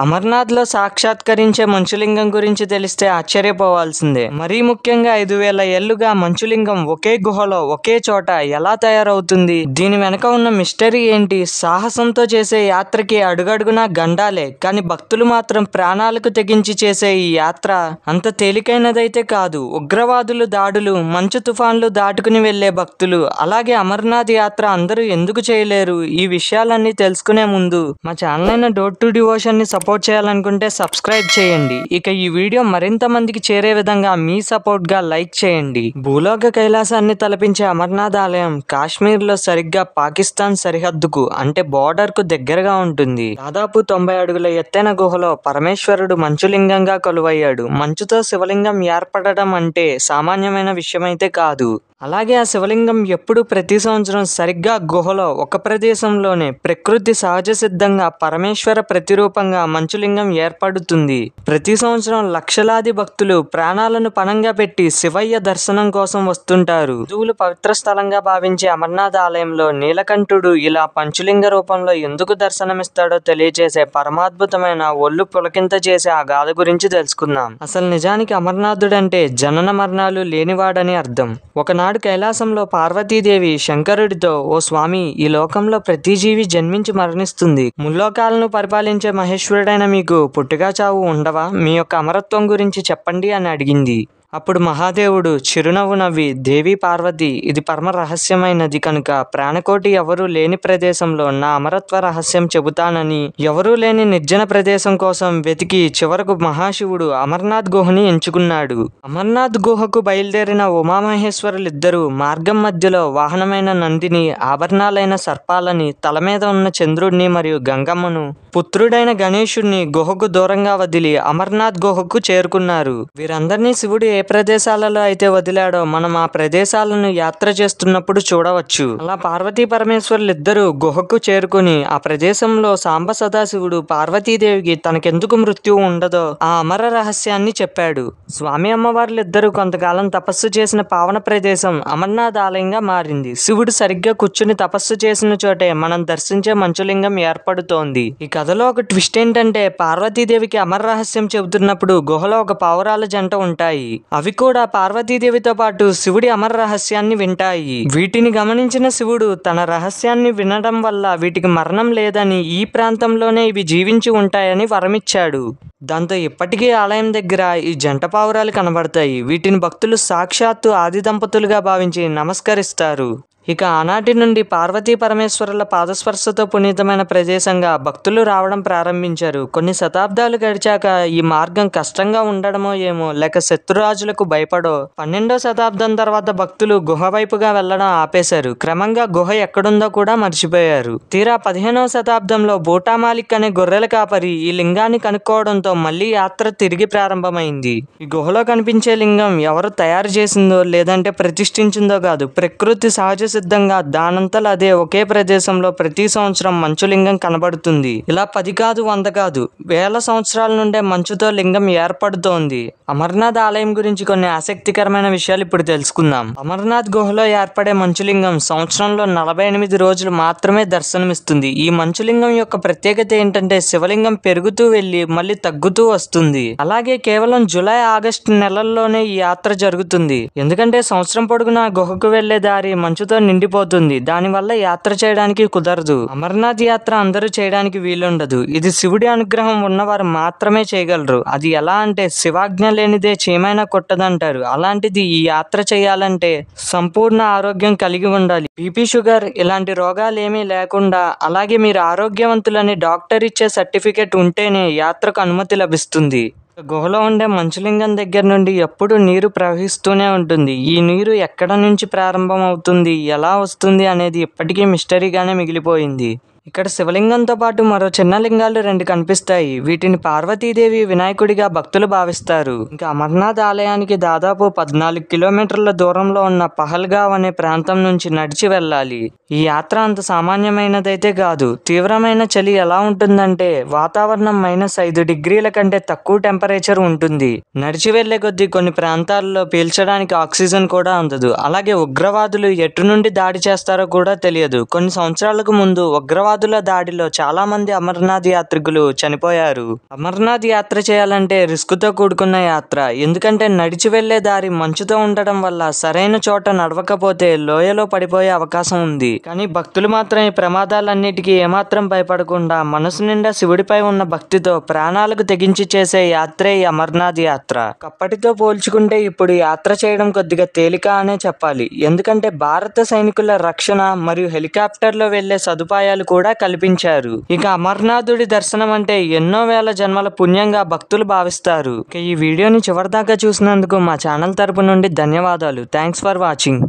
అమర్నాథ్లో సాక్షాత్కరించే మంచులింగం గురించి తెలిస్తే ఆశ్చర్యపోవాల్సిందే. మరీ ముఖ్యంగా 5000 ఏళ్లుగా మంచులింగం ఒకే గుహలో ఒకే చోట ఎలా తయారవుతుంది? దీని వెనక ఉన్న మిస్టరీ ఏంటి? సాహసంతో చేసే యాత్రకి అడుగడుగునా గండాలే, కానీ భక్తులు మాత్రం ప్రాణాలకు తెగించి చేసే ఈ యాత్ర అంత తేలికైనదైతే కాదు. ఉగ్రవాదులు దాడులు, మంచు తుఫాన్లు దాటుకుని వెళ్లే భక్తులు, అలాగే అమర్నాథ్ యాత్ర అందరూ ఎందుకు చేయలేరు? ఈ విషయాలన్నీ తెలుసుకునే ముందు మా ఛానల్ అయిన డోర్ టు డివోషన్ ని సపోర్ట్ చేయాలనుకుంటే సబ్స్క్రైబ్ చేయండి. ఇక ఈ వీడియో మరింత మందికి చేరే విధంగా మీ సపోర్ట్ గా లైక్ చేయండి. భూలోక కైలాసాన్ని తలపించే అమర్నాథ్ ఆలయం కాశ్మీర్ లో సరిగ్గా పాకిస్తాన్ సరిహద్దుకు అంటే బోర్డర్ కు దగ్గరగా ఉంటుంది. దాదాపు 90 అడుగుల ఎత్తైన గుహలో పరమేశ్వరుడు మంచులింగంగా కొలువయ్యాడు. మంచుతో శివలింగం ఏర్పడడం అంటే సామాన్యమైన విషయమైతే కాదు. అలాగే ఆ శివలింగం ఎప్పుడు ప్రతి సంవత్సరం సరిగ్గా గుహలో ఒక ప్రదేశంలోనే ప్రకృతి సహజ సిద్ధంగా పరమేశ్వర ప్రతిరూపంగా మంచులింగం ఏర్పడుతుంది. ప్రతి సంవత్సరం లక్షలాది భక్తులు ప్రాణాలను పణంగా పెట్టి శివయ్య దర్శనం కోసం వస్తుంటారు. హిందువులు పవిత్ర స్థలంగా భావించే అమర్నాథ్ ఆలయంలో నీలకంఠుడు ఇలా పంచులింగ రూపంలో ఎందుకు దర్శనమిస్తాడో తెలియజేసే పరమాద్భుతమైన ఒళ్ళు పులకింత చేసే ఆ గాథ గురించి తెలుసుకుందాం. అసలు నిజానికి అమర్నాథుడంటే జనన మరణాలు లేనివాడని అర్థం. ఒకనాడు కైలాసంలో పార్వతీదేవి శంకరుడితో, ఓ స్వామి, ఈ లోకంలో ప్రతి జీవి జన్మించి మరణిస్తుంది. ముల్లోకాలను పరిపాలించే మహేశ్వరుడైన మీకు పుట్టుక చావు ఉండవా? మీ యొక్క అమరత్వం గురించి చెప్పండి అని అడిగింది. అప్పుడు మహాదేవుడు చిరునవ్వు నవ్వి, దేవి పార్వతి, ఇది పరమ రహస్యమైనది కనుక ప్రాణకోటి ఎవరూ లేని ప్రదేశంలో నా అమరత్వ రహస్యం చెబుతానని ఎవరూ లేని నిర్జన ప్రదేశం కోసం వెతికి చివరకు మహాశివుడు అమర్నాథ్ గుహని ఎంచుకున్నాడు. అమర్నాథ్ గుహకు బయలుదేరిన ఉమామహేశ్వరులిద్దరూ మార్గం మధ్యలో వాహనమైన నందిని, ఆభరణాలైన సర్పాలని, తల మీద ఉన్న చంద్రుడిని మరియు గంగమ్మను, పుత్రుడైన గణేశుడిని గుహకు దూరంగా వదిలి అమర్నాథ్ గుహకు చేరుకున్నారు. వీరందరినీ శివుడు ఏ ప్రదేశాలలో అయితే వదిలాడో మనం ఆ ప్రదేశాలను యాత్ర చేస్తున్నప్పుడు చూడవచ్చు. అలా పార్వతీ పరమేశ్వరులిద్దరూ గుహకు చేరుకుని ఆ ప్రదేశంలో సాంబ సదాశివుడు పార్వతీదేవికి తనకెందుకు మృత్యువు ఉండదో ఆ అమర రహస్యాన్ని చెప్పాడు. స్వామి అమ్మవార్లిద్దరూ కొంతకాలం తపస్సు చేసిన పావన ప్రదేశం అమర్నాథ్ ఆలయంగా మారింది. శివుడు సరిగ్గా కూర్చుని తపస్సు చేసిన చోటే మనం దర్శించే మంచులింగం ఏర్పడుతోంది. ఈ కథలో ఒక ట్విస్ట్ ఏంటంటే పార్వతీదేవికి అమర రహస్యం చెబుతున్నప్పుడు గుహలో ఒక పావురాల జంట ఉంటాయి. అవి కూడా పార్వతీదేవితో పాటు శివుడి అమర రహస్యాన్ని వింటాయి. వీటిని గమనించిన శివుడు తన రహస్యాన్ని వినడం వల్ల వీటికి మరణం లేదని, ఈ ప్రాంతంలోనే ఇవి జీవించి ఉంటాయని వరమిచ్చాడు. దాంతో ఇప్పటికీ ఆలయం దగ్గర ఈ జంట పావురాలు కనబడతాయి. వీటిని భక్తులు సాక్షాత్తు ఆది దంపతులుగా భావించి నమస్కరిస్తారు. ఇక ఆనాటి నుండి పార్వతీ పరమేశ్వరుల పాదస్పర్శతో పునీతమైన ప్రదేశంగా భక్తులు రావడం ప్రారంభించారు. కొన్ని శతాబ్దాలు గడిచాక ఈ మార్గం కష్టంగా ఉండడమో ఏమో, లేక శత్రురాజులకు భయపడో 12వ శతాబ్దం తర్వాత భక్తులు గుహ వైపుగా వెళ్లడం ఆపేశారు. క్రమంగా గుహ ఎక్కడుందో కూడా మర్చిపోయారు. తీరా 15వ శతాబ్దంలో బూటామాలిక్ అనే గొర్రెల కాపరి ఈ లింగాన్ని కనుక్కోవడంతో మళ్లీ యాత్ర తిరిగి ప్రారంభమైంది. ఈ గుహలో కనిపించే లింగం ఎవరు తయారు చేసిందో లేదంటే ప్రతిష్ఠించిందో కాదు, ప్రకృతి సహజ సిద్ధంగా దానంతల అదే ఒకే ప్రదేశంలో ప్రతి సంవత్సరం మంచులింగం కనబడుతుంది. ఇలా 10 కాదు 100 కాదు, వేల సంవత్సరాల నుండే మంచుతో లింగం ఏర్పడుతోంది. అమర్నాథ్ ఆలయం గురించి కొన్ని ఆసక్తికరమైన విషయాలు ఇప్పుడు తెలుసుకుందాం. అమర్నాథ్ గుహలో ఏర్పడే మంచులింగం సంవత్సరంలో 48 రోజులు మాత్రమే దర్శనమిస్తుంది. ఈ మంచులింగం యొక్క ప్రత్యేకత ఏంటంటే శివలింగం పెరుగుతూ వెళ్లి మళ్ళీ తగ్గుతూ వస్తుంది. అలాగే కేవలం జూలై, ఆగస్టు నెలల్లోనే ఈ యాత్ర జరుగుతుంది. ఎందుకంటే సంవత్సరం పొడుగునా గుహకు వెళ్లే దారి మంచుతో నిండిపోతుంది. దానివల్ల యాత్ర చేయడానికి కుదరదు. అమర్నాథ్ యాత్ర అందరూ చేయడానికి వీలుండదు. ఇది శివుడి అనుగ్రహం ఉన్నవారు మాత్రమే చేయగలరు. అది ఎలా అంటే శివాజ్ఞ లేనిదే చీమైనా కొట్టదంటారు. అలాంటిది ఈ యాత్ర చేయాలంటే సంపూర్ణ ఆరోగ్యం కలిగి ఉండాలి. బీపీ, షుగర్ ఇలాంటి రోగాలు ఏమీ లేకుండా, అలాగే మీరు ఆరోగ్యవంతులని డాక్టర్ ఇచ్చే సర్టిఫికెట్ ఉంటేనే యాత్రకు అనుమతి లభిస్తుంది. గుహలో ఉండే మంచులింగం దగ్గర నుండి ఎప్పుడు నీరు ప్రవహిస్తూనే ఉంటుంది. ఈ నీరు ఎక్కడ నుంచి ప్రారంభం అవుతుంది, ఎలా వస్తుంది అనేది ఇప్పటికీ మిస్టరీగానే మిగిలిపోయింది. ఇక్కడ శివలింగంతో పాటు మరో చిన్న లింగాలు 2 కనిపిస్తాయి. వీటిని పార్వతీదేవి, వినాయకుడిగా భక్తులు భావిస్తారు. ఇంకా అమర్నాథ్ ఆలయానికి దాదాపు 14 కిలోమీటర్ల దూరంలో ఉన్న పహల్గావ్ అనే ప్రాంతం నుంచి నడిచి వెళ్ళాలి. ఈ యాత్ర అంత సామాన్యమైనదైతే కాదు. తీవ్రమైన చలి ఎలా ఉంటుందంటే వాతావరణం -5 డిగ్రీల కంటే తక్కువ టెంపరేచర్ ఉంటుంది. నడిచి వెళ్లే కొద్దీ కొన్ని ప్రాంతాల్లో పీల్చడానికి ఆక్సిజన్ కూడా అందదు. అలాగే ఉగ్రవాదులు ఎటు నుండి దాడి చేస్తారో కూడా తెలియదు. కొన్ని సంవత్సరాలకు ముందు ఉగ్రవాదులు ఉగ్రవాదుల దాడిలో చాలా మంది అమర్నాథ్ యాత్రికులు చనిపోయారు. అమర్నాథ్ యాత్ర చేయాలంటే రిస్క్ తో కూడుకున్న యాత్ర. ఎందుకంటే నడిచి వెళ్లే దారి మంచుతో ఉండడం వల్ల సరైన చోట నడవకపోతే లోయలో పడిపోయే అవకాశం ఉంది. కానీ భక్తులు మాత్రం ఈ ప్రమాదాలన్నిటికీ ఏమాత్రం భయపడకుండా మనసు నిండా శివుడిపై ఉన్న భక్తితో ప్రాణాలకు తెగించి చేసే యాత్రే ఈ అమర్నాథ్ యాత్ర. అప్పటితో పోల్చుకుంటే ఇప్పుడు యాత్ర చేయడం కొద్దిగా తేలిక అనే చెప్పాలి. ఎందుకంటే భారత సైనికుల రక్షణ మరియు హెలికాప్టర్లో వెళ్లే సదుపాయాలు కూడా కల్పించారు. ఇక అమర్నాథుడి దర్శనం అంటే ఎన్నో వేల జన్మల పుణ్యంగా భక్తులు భావిస్తారు. ఇక ఈ వీడియోని చివరిదాకా చూసినందుకు మా ఛానల్ తరపు నుండి ధన్యవాదాలు. Thanks for watching.